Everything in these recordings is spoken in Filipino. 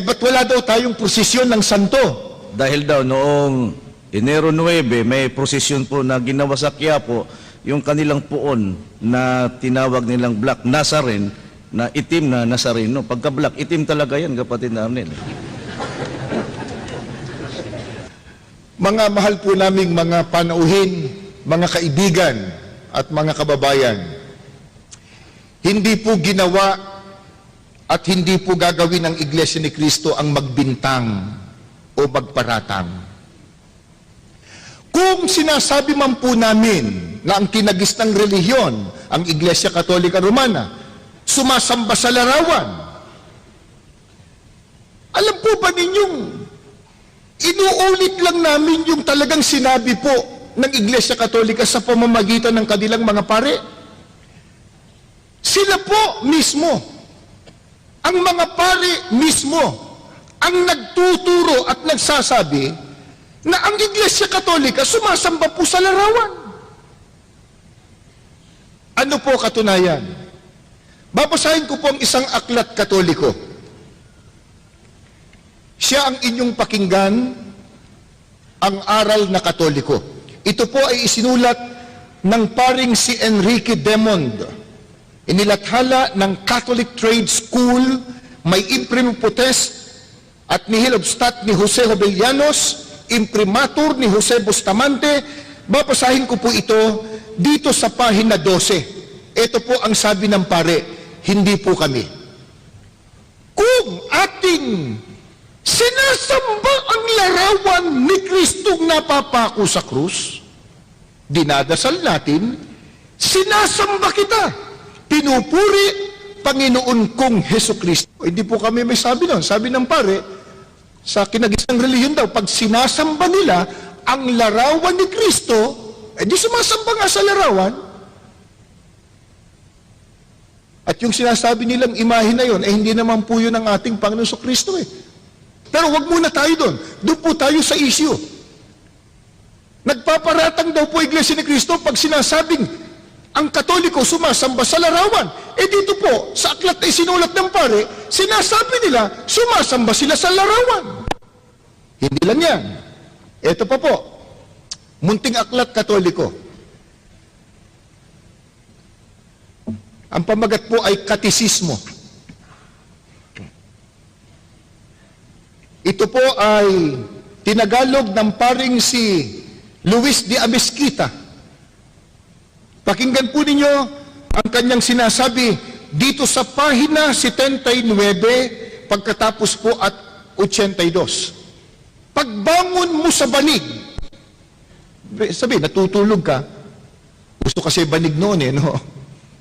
ba't wala daw tayong prosesyon ng santo? Dahil daw noong Enero 9, may prosesyon po na ginawa sa Quiapo, yung kanilang puon na tinawag nilang Black Nazarene, na itim na Nazareno. Pagka black, itim talaga yan, kapatid namin. Mga mahal po naming mga panauhin, mga kaibigan at mga kababayan, hindi po ginawa at hindi po gagawin ng Iglesia ni Cristo ang magbintang o magparatang. Kung sinasabi man po namin na ang kinagis ng relihiyon, ang Iglesia Katolika Romana, sumasamba sa larawan, alam po ba ninyong inuulit lang namin yung talagang sinabi po ng Iglesia Katolika sa pamamagitan ng kanilang mga pare? Sila po mismo, ang mga pare mismo, ang nagtuturo at nagsasabi na ang Iglesia Katolika sumasamba po sa larawan. Ano po katunayan? Babasahin ko po ang isang aklat Katoliko. Siya ang inyong pakinggan, ang aral na Katoliko. Ito po ay isinulat ng paring si Enrique Demond. Inilathala ng Catholic Trade School, may imprimatur at nihil obstat ni Jose Jovellanos, imprimatur ni Jose Bustamante. Babasahin ko po ito dito sa pahina 12. Ito po ang sabi ng pare, hindi po kami. Kung ating sinasamba ang larawan ni Kristong napapako sa krus, dinadasal natin, sinasamba kita, pinupuri Panginoon kong Heso Kristo. Hindi po kami may sabi nun. Sabi ng pare, sa kinagisang relihiyon daw, pag sinasamba nila ang larawan ni Kristo, di sumasamba nga sa larawan. At yung sinasabi nilang imahe na yun, hindi naman po yun ang ating Panginoon sa Kristo eh. Pero wag muna tayo doon. Doon po tayo sa issue. Nagpaparatang daw po Iglesia ni Cristo pag sinasabing ang Katoliko sumasamba sa larawan. Dito po, sa aklat na isinulat ng pare, sinasabi nila, sumasamba sila sa larawan. Hindi lang yan. Ito pa po, munting aklat Katoliko. Ang pamagat po ay katisismo. Ito po ay tinagalog ng paring si Luis de Amezquita. Pakinggan po ninyo ang kanyang sinasabi dito sa pahina 79 pagkatapos po at 82. Pagbangon mo sa banig, sabi, natutulog ka. Gusto kasi banig noon eh, no?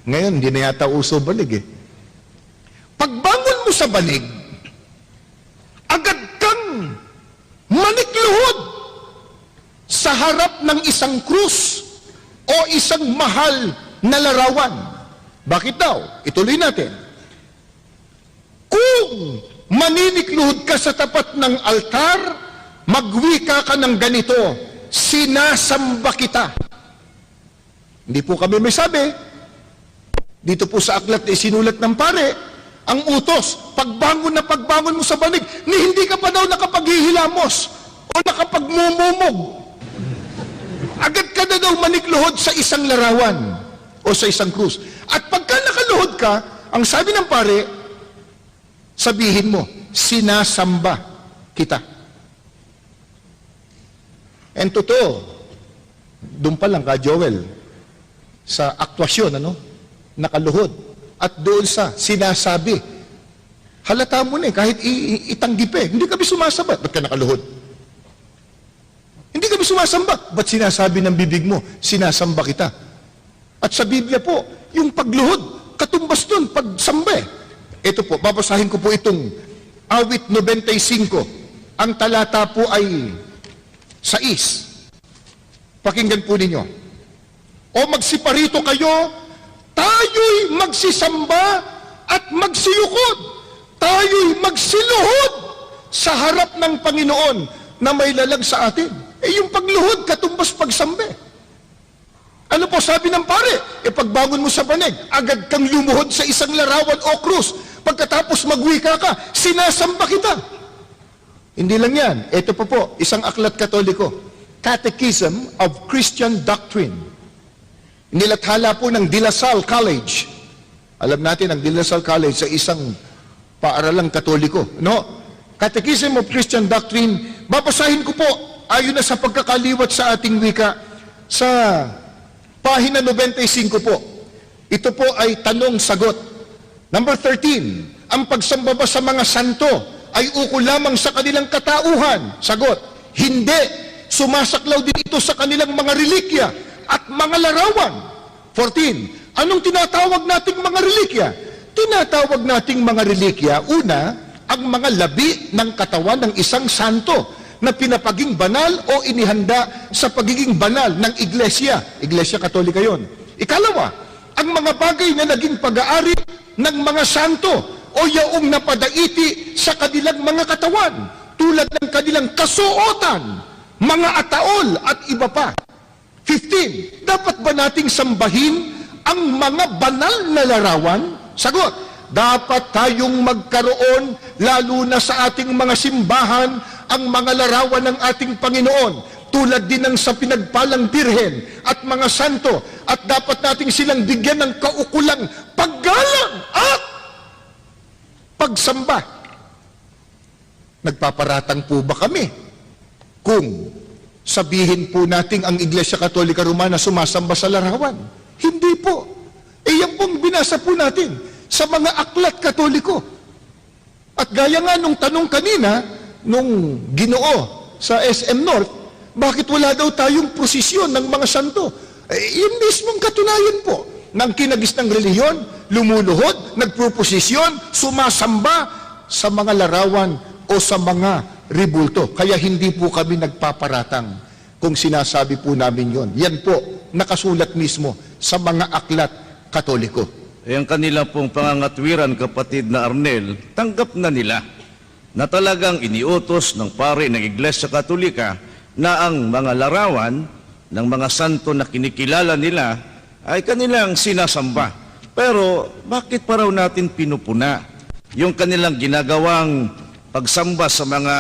Ngayon, hindi na yata uso banig eh. Pagbangon mo sa banig, agad kang manikluhod sa harap ng isang krus o isang mahal na larawan. Bakit daw? Ituloy natin. Kung maninikluhod ka sa tapat ng altar, magwika ka ng ganito, sinasamba kita. Hindi po kami may sabi. Dito po sa aklat na isinulat ng pare, ang utos, pagbangon mo sa banig, ni hindi ka pa daw nakapaghihilamos o nakapagmumumog. Agad ka na daw manikluhod sa isang larawan o sa isang krus. At pagka nakaluhod ka, ang sabi ng pare, sabihin mo, sinasamba kita. And totoo, doon pa lang ka, Joel, sa aktwasyon, nakaluhod. At doon sa sinasabi, halata mo na kahit itanggip hindi kami sumasamba. Ba't ka nakaluhod? Hindi kami sumasamba. Ba't sinasabi ng bibig mo, sinasamba kita? At sa Biblia po, yung pagluhod, katumbas doon, pagsamba Ito po, babasahin ko po itong awit 95. Ang talata po ay 6. Pakinggan po ninyo. O magsiparito kayo, tayo'y magsisamba at magsiyukod. Tayo'y magsiluhod sa harap ng Panginoon na may lalag sa atin. Yung pagluhod, katumbas pagsambe. Ano po sabi ng pare? Pagbangon mo sa banig, agad kang lumuhod sa isang larawan o krus. Pagkatapos magwika ka, sinasamba kita. Hindi lang yan. Ito pa po, isang aklat Katoliko. Catechism of Christian Doctrine. Nilathala po ng De La Salle College. Alam natin, ang De La Salle College sa isang paaralang Katoliko. No? Catechism of Christian Doctrine. Babasahin ko po, ayon na sa pagkakaliwat sa ating wika, sa pahina 95 po. Ito po ay tanong-sagot. Number 13, ang pagsamba ba sa mga santo ay ukol lamang sa kanilang katauhan? Sagot, hindi. Sumasaklaw din ito sa kanilang mga relikya at mga larawan. 14, anong tinatawag nating mga relikya? Tinatawag nating mga relikya, una, ang mga labi ng katawan ng isang santo na pinapaging banal o inihanda sa pagiging banal ng iglesia. Iglesia Katolika yon. Ikalawa, ang mga bagay na naging pag-aari ng mga santo o yaong napadaiti sa kanilang mga katawan, tulad ng kanilang kasuotan, mga ataol at iba pa. 15, dapat ba nating sambahin ang mga banal na larawan? Sagot, dapat tayong magkaroon, lalo na sa ating mga simbahan, ang mga larawan ng ating Panginoon, tulad din ng sa pinagpalang birhen at mga santo, at dapat nating silang bigyan ng kaukulang paggalang at pagsamba. Nagpaparatang po ba kami kung sabihin po nating ang Iglesia Katolika Romana sumasamba sa larawan? Hindi po. Yan pong binasa po natin sa mga aklat Katoliko. At gaya nga nung tanong kanina, nung Ginoo sa SM North, bakit wala daw tayong prosesyon ng mga santo? Yung mismong katunayan po ng kinagis ng reliyon, lumuluhod, nagproposisyon, sumasamba sa mga larawan o sa mga ribulto. Kaya hindi po kami nagpaparatang kung sinasabi po namin yon. Yan po, nakasulat mismo sa mga aklat Katoliko. Ang kanila pong pangangatwiran, kapatid na Arnel, tanggap na nila na talagang iniutos ng pari ng Iglesia Katolika na ang mga larawan ng mga santo na kinikilala nila ay kanilang sinasamba. Pero bakit pa raw natin pinupuna yung kanilang ginagawang pagsamba sa mga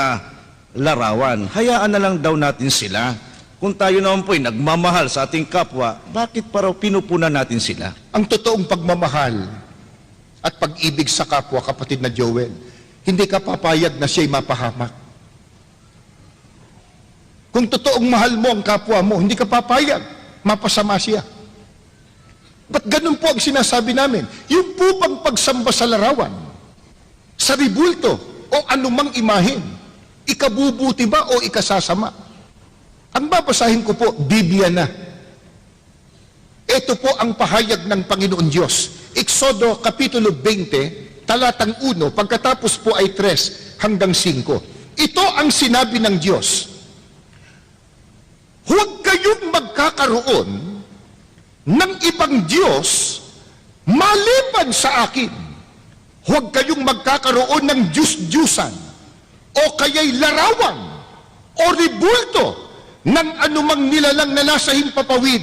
larawan? Hayaan na lang daw natin sila. Kung tayo naman po ay nagmamahal sa ating kapwa, bakit pa raw pinupuna natin sila? Ang totoong pagmamahal at pag-ibig sa kapwa, kapatid na Joel, hindi ka papayag na siya'y mapahamak. Kung totoong mahal mo ang kapwa mo, hindi ka papayag, mapasama siya. Ba't ganun po ang sinasabi namin? Yung po bang pagsamba sa larawan, sa ribulto, o anumang imahen, ikabubuti ba o ikasasama? Ang babasahin ko po, Biblia na. Ito po ang pahayag ng Panginoon Diyos. Exodo Kapitulo 20, talatang 1, pagkatapos po ay 3 hanggang 5. Ito ang sinabi ng Diyos. Huwag kayong magkakaroon ng ibang Diyos maliban sa akin. Huwag kayong magkakaroon ng Diyos-Diyusan o kaya'y larawan o ribulto ng anumang nilalang na nasa himpapawid,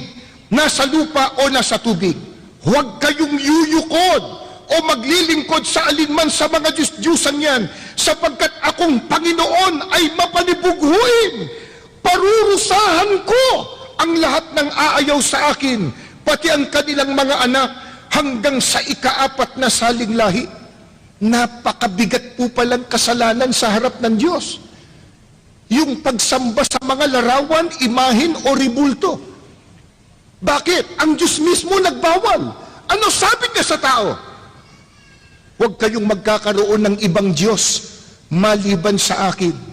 nasa lupa o nasa tubig. Huwag kayong yuyukod o maglilingkod sa alinman sa mga Diyos-Diyusan yan, sapagkat akong Panginoon ay mapanibughuin. Parurusahan ko ang lahat ng aayaw sa akin, pati ang kanilang mga anak, hanggang sa ika-4 na saling lahi. Napakabigat po palang kasalanan sa harap ng Diyos. Yung pagsamba sa mga larawan, imahin o ribulto. Bakit? Ang Diyos mismo nagbawal. Ano sabi niya sa tao? Huwag kayong magkakaroon ng ibang Diyos maliban sa akin.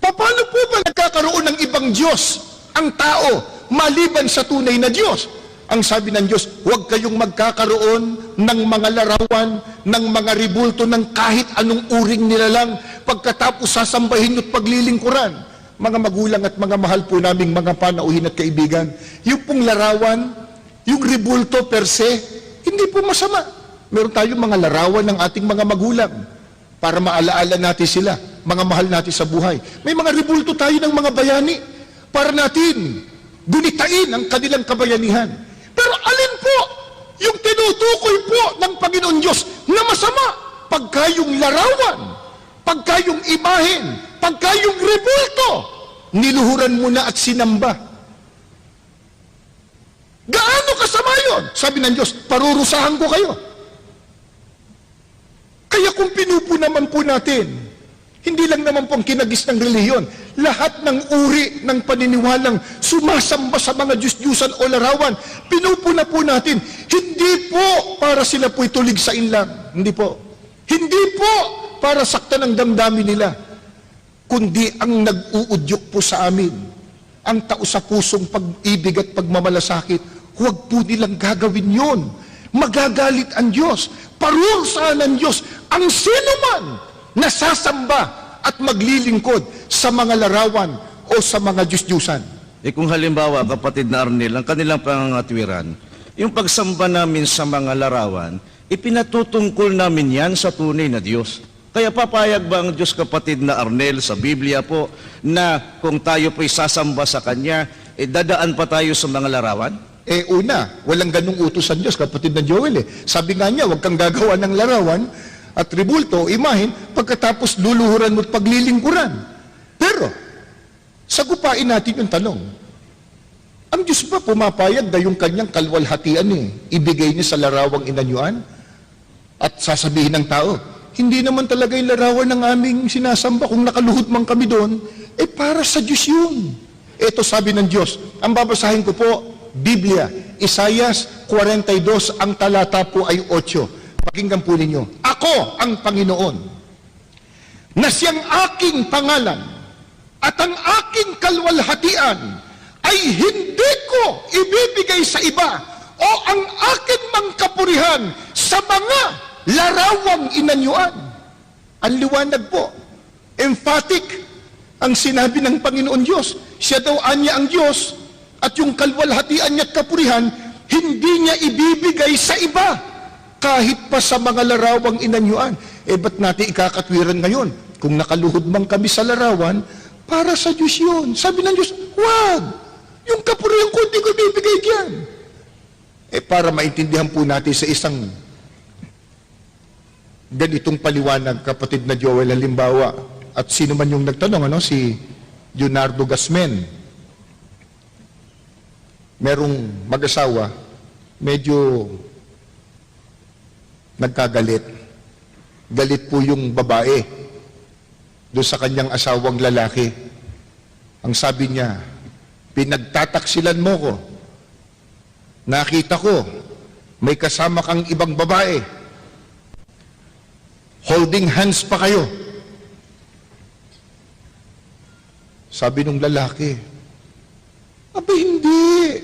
Paano po ba nagkakaroon ng ibang Diyos ang tao maliban sa tunay na Diyos? Ang sabi ng Diyos, huwag kayong magkakaroon ng mga larawan, ng mga ribulto, ng kahit anong uring nilalang, pagkatapos sasambahin at paglilingkuran. Mga magulang at mga mahal po naming mga panauhin at kaibigan, yung pong larawan, yung ribulto per se, hindi po masama. Meron tayong mga larawan ng ating mga magulang para maalaala natin sila, mga mahal natin sa buhay. May mga ribulto tayo ng mga bayani para natin gunitain ang kanilang kabayanihan. Pero alin po yung tinutukoy po ng Panginoon Diyos na masama? pagka yung larawan, pagka yung imahen, pagka yung rebulto, niluhuran mo na at sinamba. Gaano kasama yun? Sabi ng Diyos, parurusahan ko kayo. Kaya kung pinupo naman po natin, hindi lang naman po ang kinagis ng relihiyon, lahat ng uri ng paniniwalang sumasamba sa mga Diyos-Diyusan o larawan, pinupuna po natin, hindi po para sila po itulig sa inlang. Hindi po. Hindi po para saktan ang damdamin nila, kundi ang nag-uudyok po sa amin, ang tao sa pusong pag-ibig at pagmamalasakit, huwag po nilang gagawin yon. Magagalit ang Diyos, parurusahan ng Diyos ang sinuman nasasamba at maglilingkod sa mga larawan o sa mga Diyos-Diyusan. Kung halimbawa, kapatid na Arnel, ang kanilang pangangatwiran, yung pagsamba namin sa mga larawan, ipinatutungkol namin yan sa tunay na Diyos. Kaya papayag ba ang Diyos, kapatid na Arnel, sa Biblia po, na kung tayo po'y sasamba sa Kanya, dadaan pa tayo sa mga larawan? Una, walang ganung utos ang Diyos, kapatid na Joel. Sabi nga niya, huwag kang gagawa ng larawan at rebulto, imahin, pagkatapos luluhuran mo at paglilingkuran. Pero, sagupain natin yung tanong. Ang Diyos ba pumapayag na yung kanyang kalwalhatian ibigay niya sa larawang inanyuan? At sasabihin ng tao, hindi naman talaga yung larawan ng aming sinasamba, kung nakaluhod man kami doon, para sa Diyos yun. Ito sabi ng Diyos, ang babasahin ko po, Biblia, Isaias 42, ang talata po ay 8. Pakinggan po ninyo, ako ang Panginoon, na siyang aking pangalan, at ang aking kalwalhatian, ay hindi ko ibibigay sa iba, o ang akin mang kapurihan sa mga larawang inanyuan. Ang liwanag po, emphatic ang sinabi ng Panginoon Diyos. Siya daw anya ang Diyos, at yung kalwalhatian niya at kapurihan, hindi niya ibibigay sa iba, kahit pa sa mga larawang inanyuan. Ba't natin ikakatwiran ngayon? Kung nakaluhod man kami sa larawan, para sa Diyos yun. Sabi ng Diyos, wag! Yung kapurihan ko, hindi ko ibibigay diyan. Para maintindihan po natin sa isang ganitong paliwanag, kapatid na Joel, halimbawa, at sino man yung nagtanong, si Leonardo Gasmen, merong mag-asawa, medyo nagkagalit. Galit po yung babae doon sa kanyang asawang lalaki. Ang sabi niya, pinagtataksilan mo ko. Nakita ko, may kasama kang ibang babae. Holding hands pa kayo. Sabi nung lalaki, abi hindi.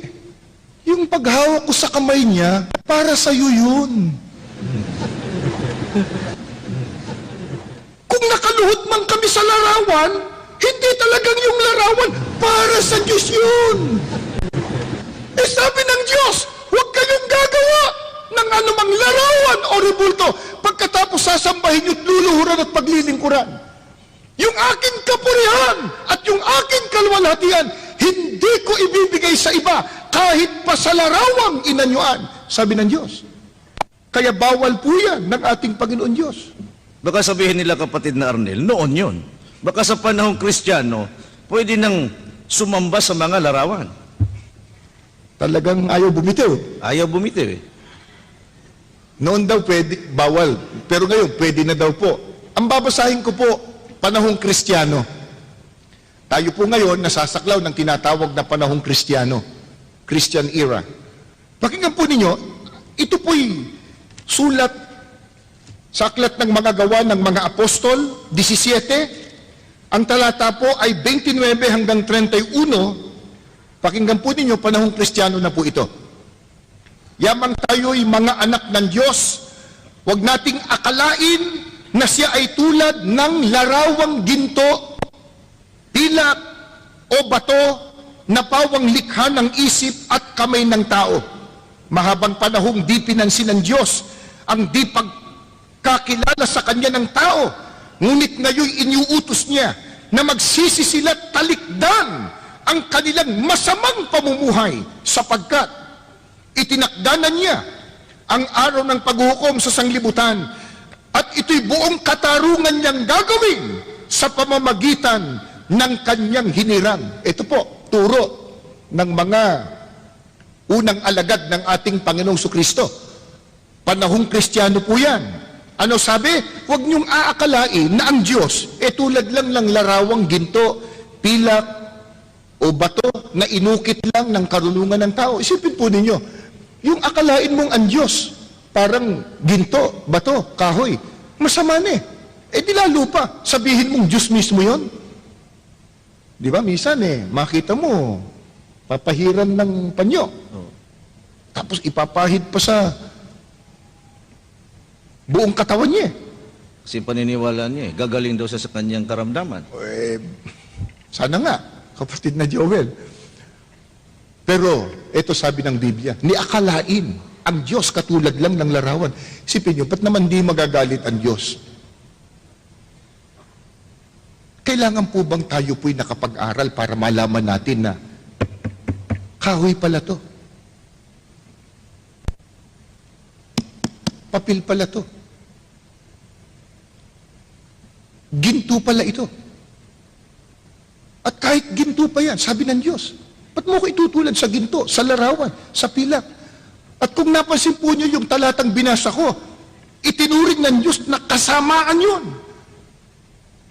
Yung paghawak ko sa kamay niya, para sa'yo yun. Kung nakaluhod man kami sa larawan, hindi talagang yung larawan, para sa Diyos yun. Sabi ng Diyos, huwag kayong gagawa ng anumang larawan o rebulto pagkatapos sasambahin nyo't luluhuran at paglilingkuran. Yung aking kapurihan at yung aking kalwalhatian, hindi ko ibibigay sa iba, kahit pa sa larawang inanyuan, sabi ng Diyos. Kaya bawal po yan ng ating Panginoon Diyos. Baka sabihin nila, kapatid na Arnel, noon yun. Baka sa panahong Kristiyano, pwede nang sumamba sa mga larawan. Talagang ayaw bumitiw. Ayaw bumitiw Noon daw pwede, bawal. Pero ngayon, pwede na daw po. Ang babasahin ko po, panahong Kristiyano. Tayo po ngayon nasasaklaw ng tinatawag na panahong Kristiyano. Christian era. Pakinggan po ninyo, ito po'y sulat sa aklat ng mga gawa ng mga apostol, 17. Ang talata po ay 29 hanggang 31. Pakinggan po ninyo, panahong Kristiyano na po ito. Yamang tayo'y mga anak ng Diyos, huwag nating akalain na siya ay tulad ng larawang ginto, pilak o bato na pawang likha ng isip at kamay ng tao. Mahabang panahong di pinansin ng Diyos ang di pagkakilala sa kanya ng tao, ngunit ngayon iniuutos niya na magsisi sila't talikdan ang kanilang masamang pamumuhay, sapagkat itinakda na niya ang araw ng paghukom sa sanglibutan At ito'y buong katarungan niyang gagawin sa pamamagitan ng kanyang hinirang. Ito po, turo ng mga unang alagad ng ating Panginoong Kristo. Panahong Kristiyano po yan. Ano sabi? Huwag niyong aakalain na ang Diyos tulad lang ng larawang ginto, pilak, o bato na inukit lang ng karunungan ng tao. Isipin po ninyo, yung akalain mong ang Diyos, parang ginto, bato, kahoy, masama na di lalo pa, sabihin mong Diyos mismo yon. Di ba, minsan makita mo, papahiran ng panyo. Tapos ipapahid pa sa buong katawan niya. Kasi paniniwala niya, gagaling daw sa kanyang karamdaman. Sana nga, kapatid na Joel. Pero, ito sabi ng Biblia, niakalain ang Diyos katulad lang ng larawan. Isipin niyo, ba't naman di magagalit ang Diyos? Kailangan po bang tayo po'y nakapag-aral para malaman natin na kahoy pala to? Papel pala to? Ginto pala ito? At kahit ginto pa yan, sabi ng Diyos, ba't mo ko itutulad sa ginto, sa larawan, sa pilak? At kung napansin po niyo yung talatang binasa ko, itinuring ng Diyos na kasamaan yun.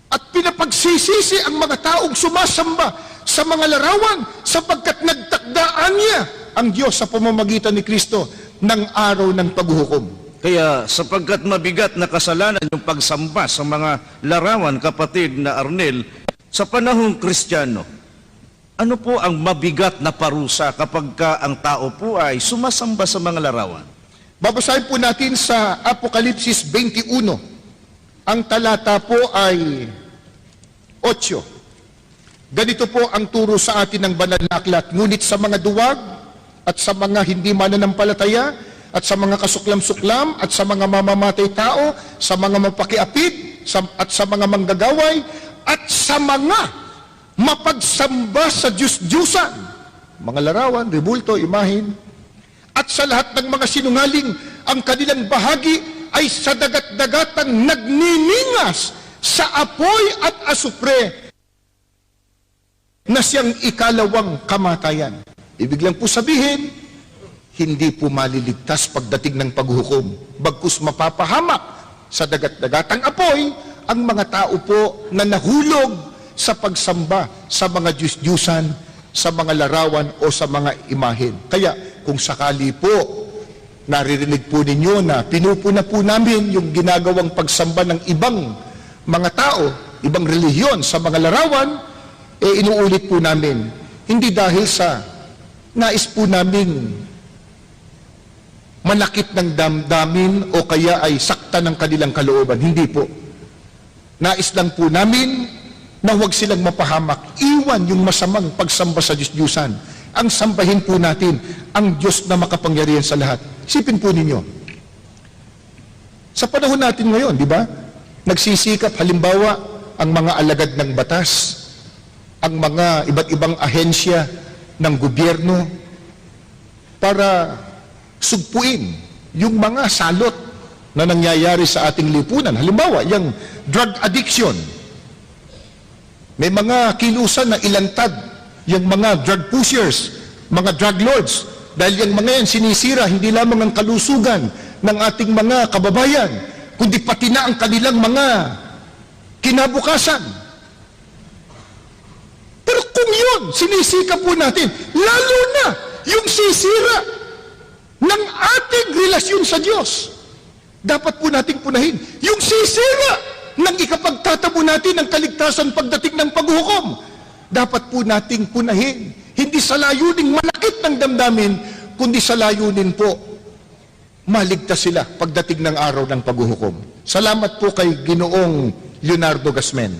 At pinapagsisisi ang mga taong sumasamba sa mga larawan sapagkat nagtakdaan niya ang Diyos sa pamamagitan ni Kristo ng araw ng paghuhukom. Kaya sapagkat mabigat na kasalanan yung pagsamba sa mga larawan, kapatid na Arnel, sa panahong Kristiyano, ano po ang mabigat na parusa kapag ang tao po ay sumasamba sa mga larawan? Babasahin po natin sa Apokalipsis 21. Ang talata po ay 8. Ganito po ang turo sa atin ng banal na aklat. Ngunit sa mga duwag at sa mga hindi mananampalataya at sa mga kasuklam-suklam at sa mga mamamatay tao, sa mga mapakiapid at sa mga manggagaway at sa mga mapagsamba sa Diyos-Diyusan, mga larawan, rebulto, imahin, at sa lahat ng mga sinungaling, ang kanilang bahagi ay sa dagat-dagatang nagniningas sa apoy at asupre na siyang ikalawang kamatayan. Ibig lang po sabihin, hindi po maliligtas pagdating ng paghuhukom. Bagkus mapapahamak sa dagat-dagatang apoy ang mga tao po na nahulog sa pagsamba sa mga Diyos-Diyusan, sa mga larawan o sa mga imahen. Kaya kung sakali po naririnig po ninyo na pinupuna po namin yung ginagawang pagsamba ng ibang mga tao, ibang relihiyon sa mga larawan, inuulit po namin. Hindi dahil sa nais po namin manakit ng damdamin o kaya ay sakta ng kanilang kalooban. Hindi po. Nais lang po namin na huwag silang mapahamak. Iwan yung masamang pagsamba sa Diyos-Diyusan. Ang sambahin po natin ang Diyos na makapangyarihan sa lahat. Isipin po ninyo, sa panahon natin ngayon, di ba? Nagsisikap halimbawa ang mga alagad ng batas, ang mga iba't ibang ahensya ng gobyerno para sugpuin yung mga salot na nangyayari sa ating lipunan. Halimbawa, yung drug addiction. May mga kilusan na ilantad yung mga drug pushers, mga drug lords, dahil yung mga yan sinisira hindi lamang ang kalusugan ng ating mga kababayan, kundi pati na ang kanilang mga kinabukasan. Pero kung yun, sinisika po natin, lalo na yung sisira ng ating relasyon sa Diyos, dapat po nating punahin. Yung sisira ng ikapagtatamo natin ng kaligtasan pagdating ng paghuhukom, dapat po nating punahin. Hindi sa layuning malakit ng damdamin, kundi sa layunin po, maligtas sila pagdating ng araw ng paghuhukom. Salamat po kay Ginoong Leonardo Gasmen.